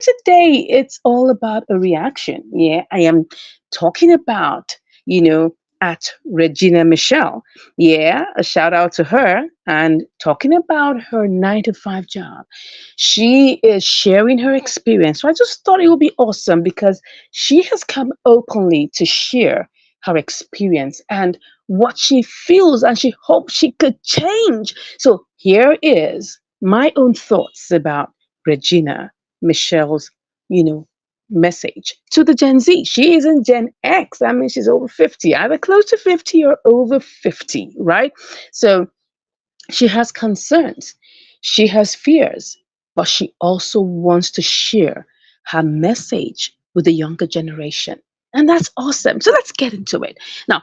Today, it's all about a reaction. Yeah, I am talking about, you know, at Regina Michelle. Yeah, a shout out to her and talking about her 9 to 5 job. She is sharing her experience. So I just thought it would be awesome because she has come openly to share her experience and what she feels, and she hopes she could change. So here is my own thoughts about Regina Michelle's, you know, message to the Gen Z. She is in Gen X. I mean, she's over 50, either close to 50 or over 50, right? So she has concerns, she has fears, but she also wants to share her message with the younger generation. And that's awesome. So let's get into it. Now,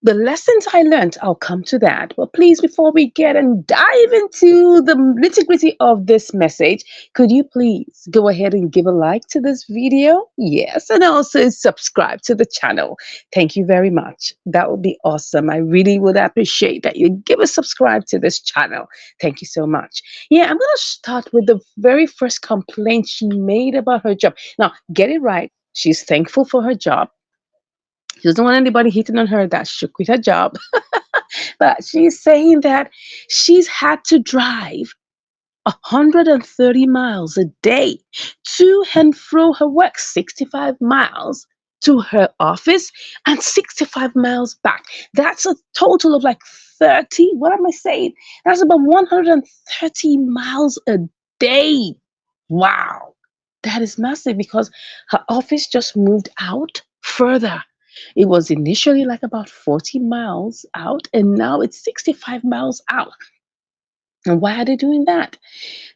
the lessons I learned, I'll come to that. But please, before we get and dive into the nitty gritty of this message, could you please go ahead and give a like to this video? Yes, and also subscribe to the channel. Thank you very much. That would be awesome. I really would appreciate that you give a subscribe to this channel. Thank you so much. Yeah, I'm going to start with the very first complaint she made about her job. Now, get it right. She's thankful for her job. She doesn't want anybody hitting on her that she quit her job. But she's saying that she's had to drive 130 miles a day to and fro her work, 65 miles to her office and 65 miles back. That's a total of like 30. What am I saying? That's about 130 miles a day. Wow. That is massive because her office just moved out further. It was initially like about 40 miles out, and now it's 65 miles out. And why are they doing that?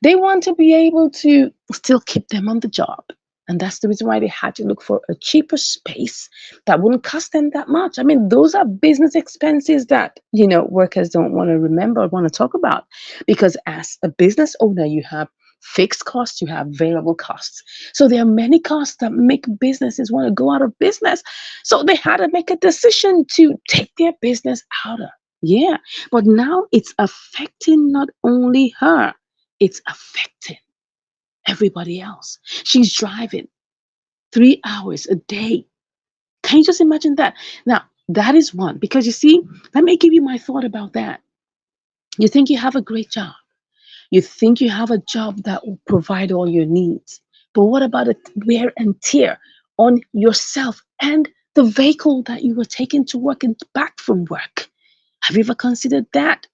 They want to be able to still keep them on the job. And that's the reason why they had to look for a cheaper space that wouldn't cost them that much. I mean, those are business expenses that, workers don't want to remember or want to talk about. Because as a business owner, you have fixed costs, you have variable costs. So there are many costs that make businesses want to go out of business. So they had to make a decision to take their business out of. Yeah. But now it's affecting not only her, it's affecting everybody else. She's driving 3 hours a day. Can you just imagine that? Now, that is one, because you see, let me give you my thought about that. You think you have a great job. You think you have a job that will provide all your needs. But what about the wear and tear on yourself and the vehicle that you were taking to work and back from work? Have you ever considered that?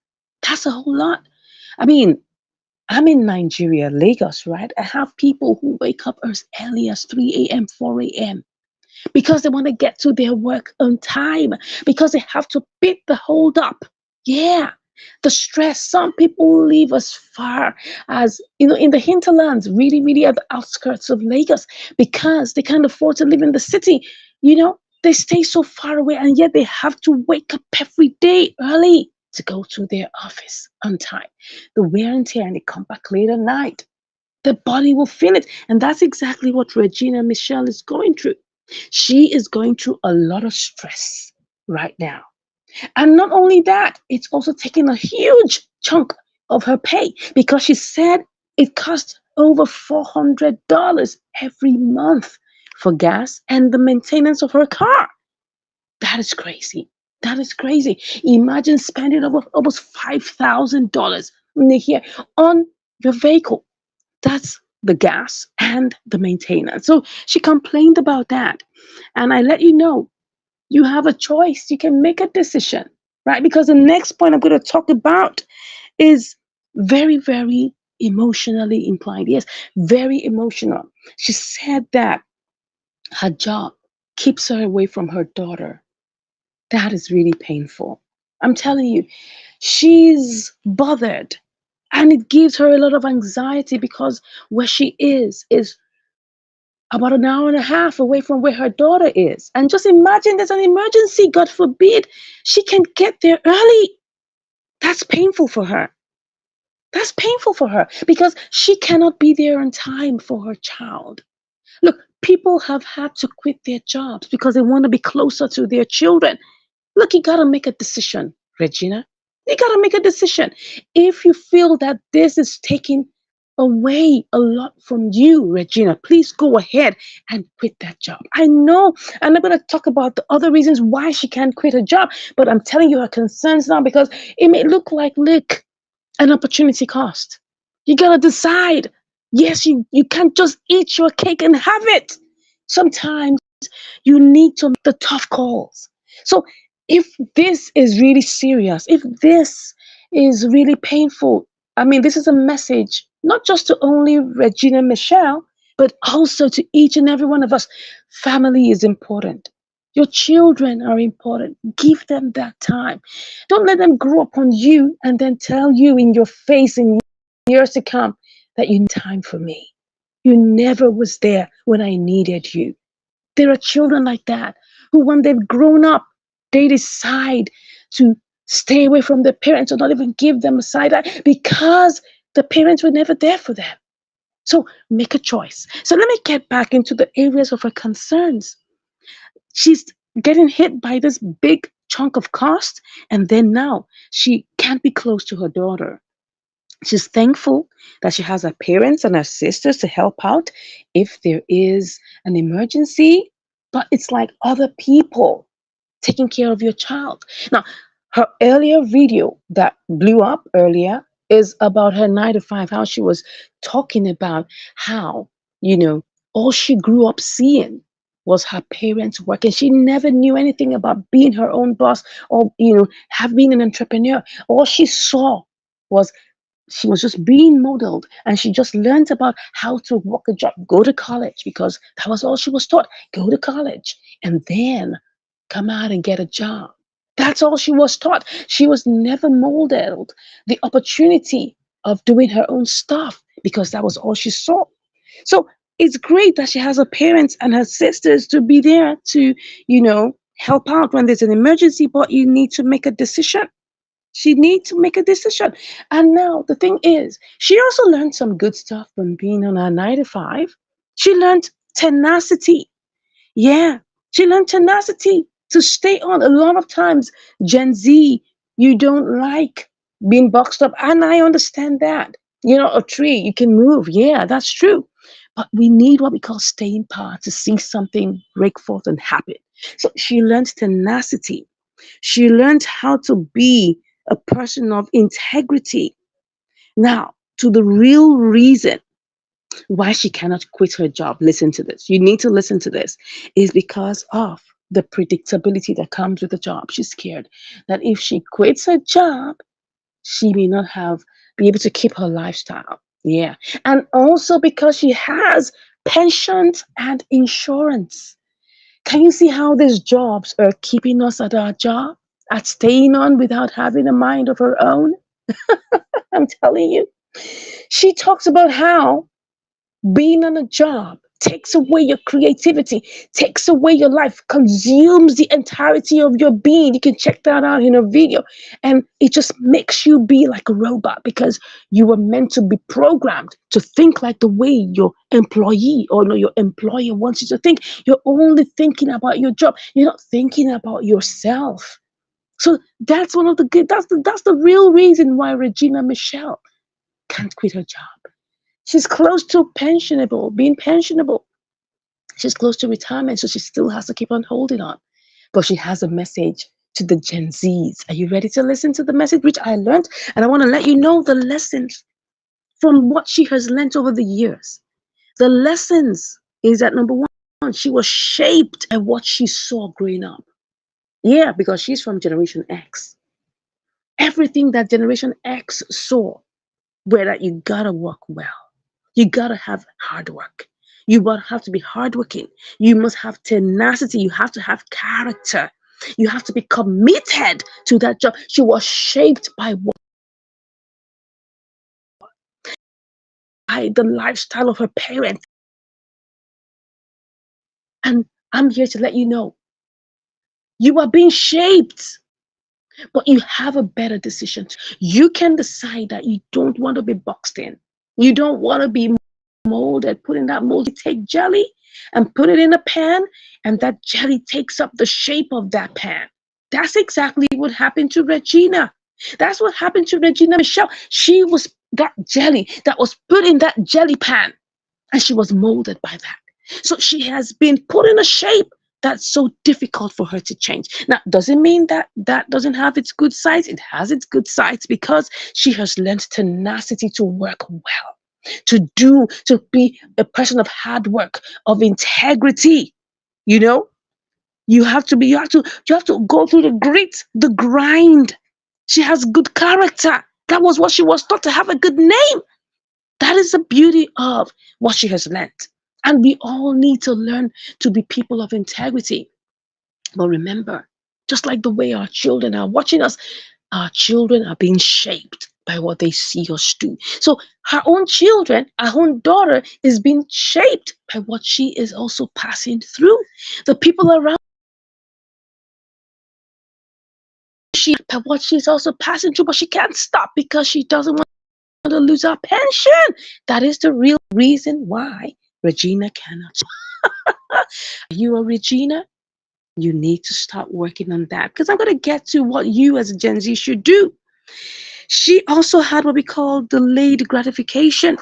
That's a whole lot. I mean, I'm in Nigeria, Lagos, right? I have people who wake up as early as 3 a.m., 4 a.m. because they want to get to their work on time, because they have to beat the hold up. Yeah. The stress. Some people live as far as, in the hinterlands, really, really at the outskirts of Lagos, because they can't afford to live in the city. They stay so far away, and yet they have to wake up every day early to go to their office on time. The wear and tear, and they come back late at night. The body will feel it. And that's exactly what Regina Michelle is going through. She is going through a lot of stress right now. And not only that, it's also taking a huge chunk of her pay, because she said it costs over $400 every month for gas and the maintenance of her car. That is crazy. That is crazy. Imagine spending over almost $5,000 in a year on your vehicle. That's the gas and the maintenance. So she complained about that. And I let you know, you have a choice. You can make a decision, right? Because the next point I'm going to talk about is very, very emotionally inclined. Yes, very emotional. She said that her job keeps her away from her daughter. That is really painful. I'm telling you, she's bothered, and it gives her a lot of anxiety because where she is about an hour and a half away from where her daughter is. And just imagine there's an emergency, God forbid, she can get there early. That's painful for her. That's painful for her because she cannot be there on time for her child. Look, people have had to quit their jobs because they want to be closer to their children. Look, you got to make a decision, Regina. You got to make a decision. If you feel that this is taking away a lot from you, Regina. Please go ahead and quit that job. I know I'm not going to talk about the other reasons why she can't quit her job, but I'm telling you her concerns now because it may look an opportunity cost. You got to decide. Yes, you can't just eat your cake and have it. Sometimes you need to make the tough calls. So if this is really serious, if this is really painful, I mean, this is a message not just to only Regina Michelle, but also to each and every one of us. Family is important. Your children are important. Give them that time. Don't let them grow up on you and then tell you in your face in years to come that you need time for me. You never was there when I needed you. There are children like that who, when they've grown up, they decide to stay away from their parents or not even give them a side eye because the parents were never there for them. So make a choice. So let me get back into the areas of her concerns. She's getting hit by this big chunk of cost, and then now she can't be close to her daughter. She's thankful that she has her parents and her sisters to help out if there is an emergency, but it's like other people taking care of your child. Now, her earlier video that blew up earlier is about her 9 to 5, how she was talking about how, you know, all she grew up seeing was her parents working. She never knew anything about being her own boss or, have been an entrepreneur. All she saw was she was just being modeled and she just learned about how to work a job, go to college, because that was all she was taught. Go to college and then come out and get a job. That's all she was taught. She was never modeled the opportunity of doing her own stuff because that was all she saw. So it's great that she has her parents and her sisters to be there to, help out when there's an emergency, but you need to make a decision. She needs to make a decision. And now the thing is, she also learned some good stuff from being on her 9 to 5. She learned tenacity. Yeah, she learned tenacity to stay on. A lot of times, Gen Z, you don't like being boxed up. And I understand that. A tree, you can move. Yeah, that's true. But we need what we call staying power to see something break forth and happen. So she learned tenacity. She learned how to be a person of integrity. Now, to the real reason why she cannot quit her job, listen to this. You need to listen to this. Is because of the predictability that comes with the job. She's scared that if she quits her job, she may not be able to keep her lifestyle. Yeah. And also because she has pensions and insurance. Can you see how these jobs are keeping us at our job, at staying on without having a mind of her own? I'm telling you. She talks about how being on a job takes away your creativity, takes away your life, consumes the entirety of your being. You can check that out in a video. And it just makes you be like a robot because you were meant to be programmed to think like the way your employee or no, your employer wants you to think. You're only thinking about your job. You're not thinking about yourself. So that's one of the good, that's the real reason why Regina Michelle can't quit her job. She's close to being pensionable. She's close to retirement, so she still has to keep on holding on. But she has a message to the Gen Zs. Are you ready to listen to the message which I learned? And I want to let you know the lessons from what she has learned over the years. The lessons is that number one, she was shaped by what she saw growing up. Yeah, because she's from Generation X. Everything that Generation X saw, where that you gotta work well. You gotta have hard work. You will have to be hardworking. You must have tenacity. You have to have character. You have to be committed to that job. She was shaped by the lifestyle of her parents. And I'm here to let you know, you are being shaped, but you have a better decision. You can decide that you don't want to be boxed in. You don't want to be molded, put in that mold. You take jelly and put it in a pan, and that jelly takes up the shape of that pan. That's exactly what happened to Regina. That's what happened to Regina Michelle. She was that jelly that was put in that jelly pan, and she was molded by that. So she has been put in a shape that's so difficult for her to change. Now, doesn't mean that that doesn't have its good sides. It has its good sides because she has learned tenacity to work well, to be a person of hard work, of integrity. You know, you have to go through the grit, the grind. She has good character. That was what she was taught, to have a good name. That is the beauty of what she has learned. And we all need to learn to be people of integrity. But remember, just like the way our children are watching us, our children are being shaped by what they see us do. So her own children, our own daughter, is being shaped by what she is also passing through. The people around she by what she's also passing through, but she can't stop because she doesn't want to lose her pension. That is the real reason why Regina cannot. Are you a Regina? You need to start working on that, because I'm going to get to what you as a Gen Z should do. She also had what we call delayed gratification.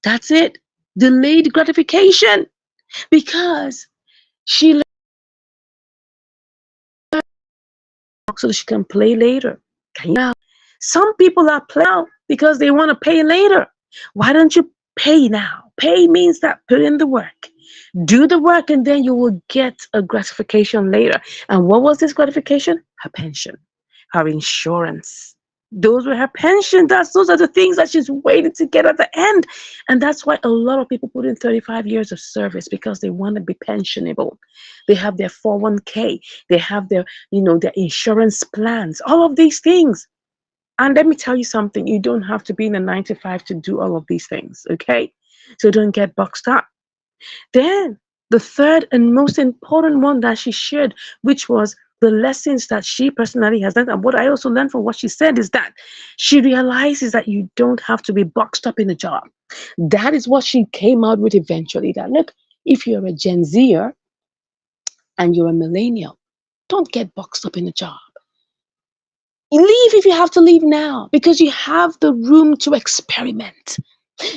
That's it. Delayed gratification. Because she learned so that she can play later. Can you? Some people are playing now because they want to pay later. Why don't you pay now? Pay means that put in the work. Do the work, and then you will get a gratification later. And what was this gratification? Her pension, her insurance. Those were her pension. Those are the things that she's waiting to get at the end. And that's why a lot of people put in 35 years of service, because they want to be pensionable. They have their 401k, they have their, their insurance plans, all of these things. And let me tell you something, you don't have to be in a 9 to 5 to do all of these things, okay? So don't get boxed up. Then the third and most important one that she shared, which was the lessons that she personally has learned, and what I also learned from what she said, is that she realizes that you don't have to be boxed up in a job. That is what she came out with eventually, that look, if you're a Gen Zer and you're a millennial, don't get boxed up in a job. Leave if you have to leave now, because you have the room to experiment.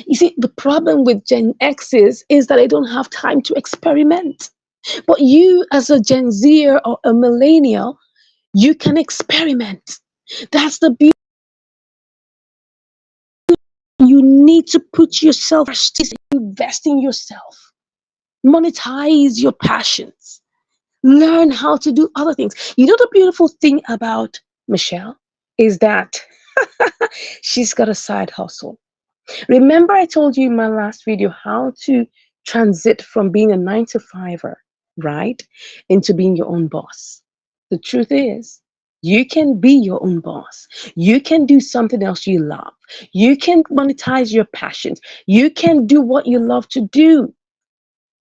You see, the problem with Gen X's is that they don't have time to experiment. But you, as a Gen Z or a millennial, you can experiment. That's the beauty. You need to put yourself first, invest in yourself, monetize your passions, learn how to do other things. You know, the beautiful thing about Michelle is that she's got a side hustle. Remember, I told you in my last video how to transit from being a 9 to 5er, right, into being your own boss. The truth is, you can be your own boss. You can do something else you love. You can monetize your passions. You can do what you love to do.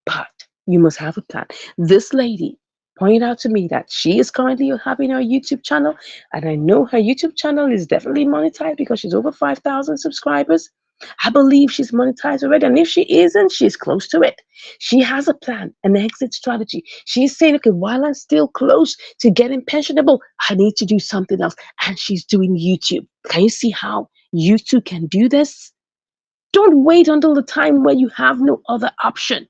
But you must have a plan. This lady pointed out to me that she is currently having her YouTube channel, and I know her YouTube channel is definitely monetized because she's over 5,000 subscribers. I believe she's monetized already, and if she isn't, she's close to it. She has a plan, an exit strategy. She's saying, okay, while I'm still close to getting pensionable, I need to do something else, and she's doing YouTube. Can you see how you too can do this? Don't wait until the time where you have no other option.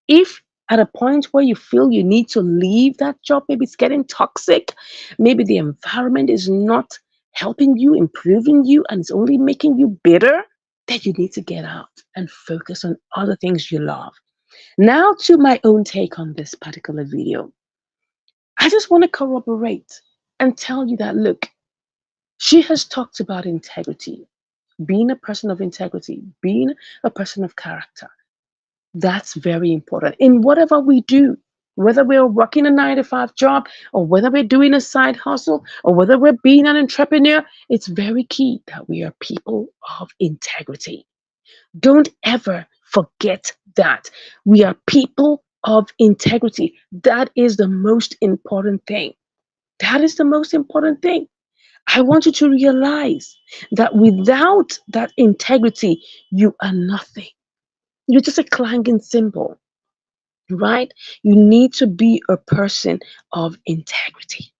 If at a point where you feel you need to leave that job, maybe it's getting toxic, maybe the environment is not helping you, improving you, and it's only making you bitter, then you need to get out and focus on other things you love. Now to my own take on this particular video. I just want to corroborate and tell you that, look, she has talked about integrity, being a person of integrity, being a person of character. That's very important in whatever we do, whether we're working a 9 to 5 job, or whether we're doing a side hustle, or whether we're being an entrepreneur. It's very key that we are people of integrity. Don't ever forget that we are people of integrity. That is the most important thing. That is the most important thing. I want you to realize that without that integrity, you are nothing. You're just a clanging cymbal, right? You need to be a person of integrity.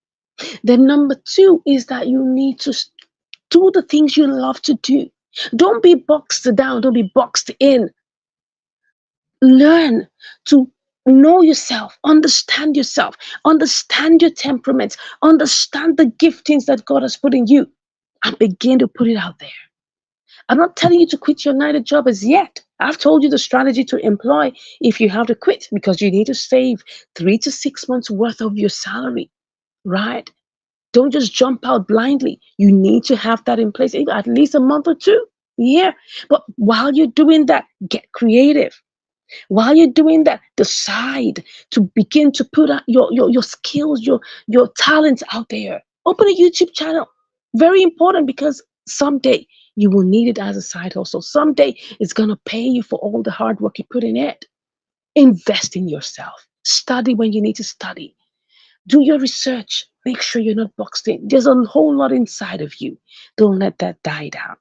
Then number two is that you need to do the things you love to do. Don't be boxed down. Don't be boxed in. Learn to know yourself, understand your temperaments, understand the giftings that God has put in you, and begin to put it out there. I'm not telling you to quit your night job as yet. I've told you the strategy to employ if you have to quit, because you need to save 3 to 6 months worth of your salary, right? Don't just jump out blindly. You need to have that in place, at least a month or two. Yeah. But while you're doing that, get creative. While you're doing that, decide to begin to put out your skills, your talents out there. Open a YouTube channel. Very important, because someday you will need it as a side hustle. Someday it's gonna pay you for all the hard work you put in it. Invest in yourself. Study when you need to study. Do your research. Make sure you're not boxed in. There's a whole lot inside of you. Don't let that die down.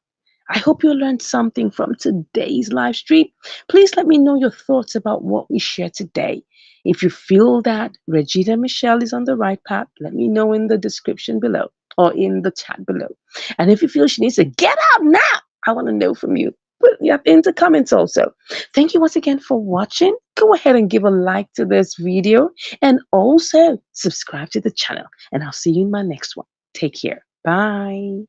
I hope you learned something from today's live stream. Please let me know your thoughts about what we shared today. If you feel that Regina Michelle is on the right path, let me know in the description below or in the chat below. And if you feel she needs to get out now, I want to know from you. Put it in the comments also. Thank you once again for watching. Go ahead and give a like to this video, and also subscribe to the channel. And I'll see you in my next one. Take care. Bye.